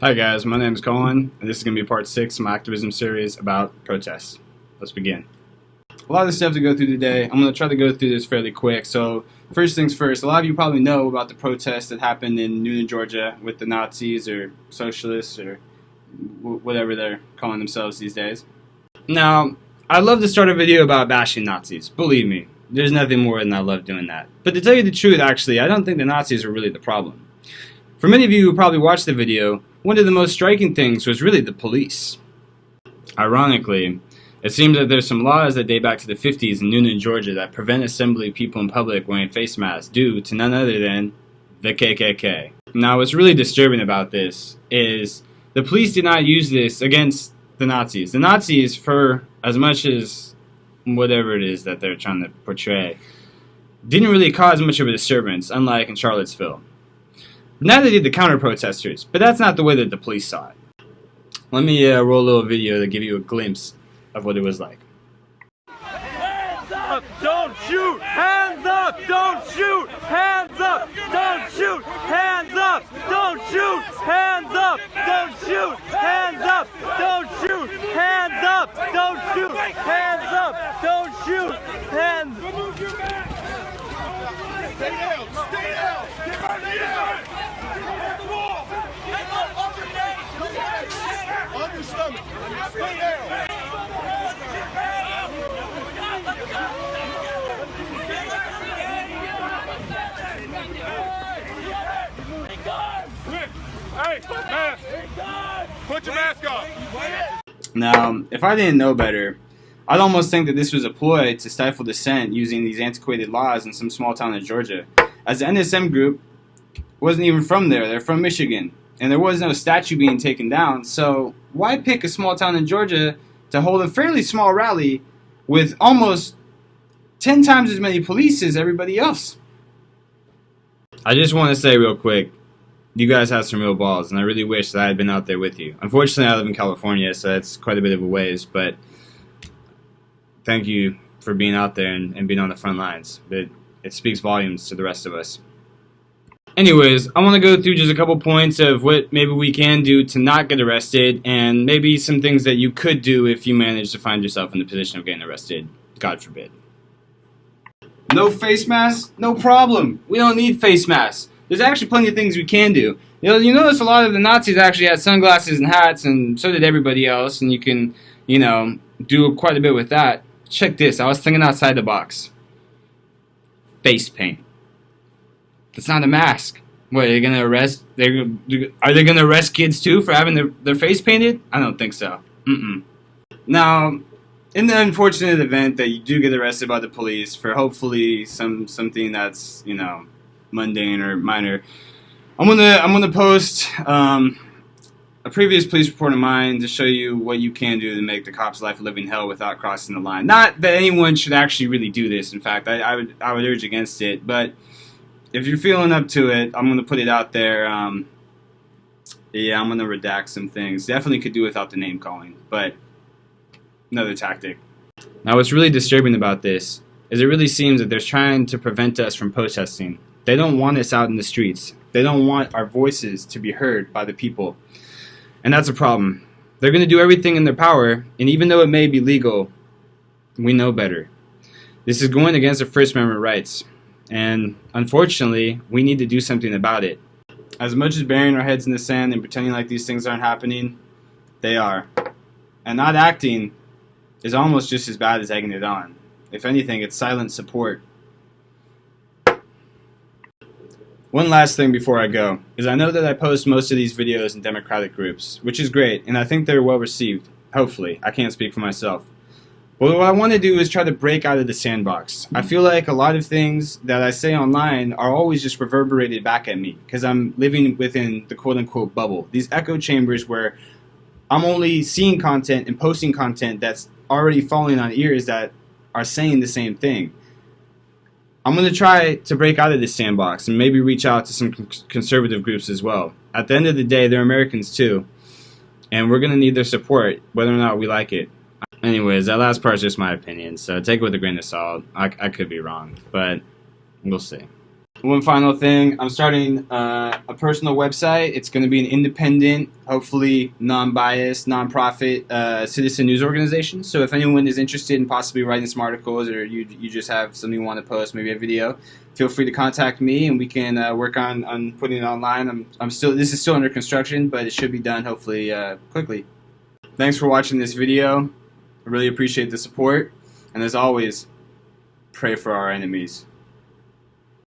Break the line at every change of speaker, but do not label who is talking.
Hi guys, my name is Colin, and this is going to be part 6 of my activism series about protests. Let's begin. A lot of stuff to go through today. I'm going to try to go through this fairly quick. So, first things first, a lot of you probably know about the protests that happened in Newnan, Georgia with the Nazis or socialists or whatever they're calling themselves these days. Now, I'd love to start a video about bashing Nazis. Believe me, there's nothing more than I love doing that. But to tell you the truth, actually, I don't think the Nazis are really the problem. For many of you who probably watched the video, one of the most striking things was really the police. Ironically, it seems that there's some laws that date back to the 50s in Newnan, Georgia that prevent assembly people in public wearing face masks due to none other than the KKK. Now, what's really disturbing about this is the police did not use this against the Nazis. The Nazis, for as much as whatever it is that they're trying to portray, didn't really cause much of a disturbance, unlike in Charlottesville. Neither did the counter-protesters, but that's not the way that the police saw it. Let me roll a little video to give you a glimpse of what it was like.
Hands up, don't shoot! Hands up, don't shoot! Hands up, don't shoot! Hands up, don't shoot! Hands up, don't shoot! Hands up, don't shoot! Hands up, don't shoot! Hands up, don't shoot! Hands. Stay down! Stay down! Stay down! On your stomach. Stay down. Hey, mask. Put your mask on.
Now, if I didn't know better, I'd almost think that this was a ploy to stifle dissent using these antiquated laws in some small town in Georgia. As the NSM group wasn't even from there, they're from Michigan, and there was no statue being taken down, so why pick a small town in Georgia to hold a fairly small rally with almost 10 times as many police as everybody else? I just want to say real quick, you guys have some real balls, and I really wish that I had been out there with you. Unfortunately, I live in California, so that's quite a bit of a ways, but thank you for being out there and being on the front lines. It speaks volumes to the rest of us. Anyways, I want to go through just a couple points of what maybe we can do to not get arrested, and maybe some things that you could do if you manage to find yourself in the position of getting arrested. God forbid. No face masks? No problem. We don't need face masks. There's actually plenty of things we can do. You notice a lot of the Nazis actually had sunglasses and hats, and so did everybody else, and you can, do quite a bit with that. Check this. I was thinking outside the box. Face paint. That's not a mask. What, are they going to arrest? Are they going to arrest kids too for having their face painted? I don't think so. Now, in the unfortunate event that you do get arrested by the police for hopefully something that's mundane or minor, I'm gonna post a previous police report of mine to show you what you can do to make the cop's life a living hell without crossing the line. Not that anyone should actually really do this. In fact, I would urge against it. But if you're feeling up to it, I'm gonna put it out there. Yeah, I'm gonna redact some things. Definitely could do without the name calling, but another tactic. Now, what's really disturbing about this is it really seems that they're trying to prevent us from protesting. They don't want us out in the streets. They don't want our voices to be heard by the people. And that's a problem. They're going to do everything in their power, and even though it may be legal, we know better. This is going against our First Amendment rights, and unfortunately, we need to do something about it. As much as burying our heads in the sand and pretending like these things aren't happening, they are. And not acting is almost just as bad as egging it on. If anything, it's silent support. One last thing before I go, is I know that I post most of these videos in Democratic groups, which is great, and I think they're well received, hopefully. I can't speak for myself. But what I want to do is try to break out of the sandbox. I feel like a lot of things that I say online are always just reverberated back at me, because I'm living within the quote-unquote bubble. These echo chambers where I'm only seeing content and posting content that's already falling on ears that are saying the same thing. I'm going to try to break out of this sandbox and maybe reach out to some conservative groups as well. At the end of the day, they're Americans too, and we're going to need their support, whether or not we like it. Anyways, that last part is just my opinion, so take it with a grain of salt. I could be wrong, but we'll see. One final thing, I'm starting a personal website. It's going to be an independent, hopefully non-biased, non-profit citizen news organization. So if anyone is interested in possibly writing some articles, or you just have something you want to post, maybe a video, feel free to contact me and we can work on putting it online. This is still under construction, but it should be done hopefully quickly. Thanks for watching this video. I really appreciate the support, and as always, pray for our enemies.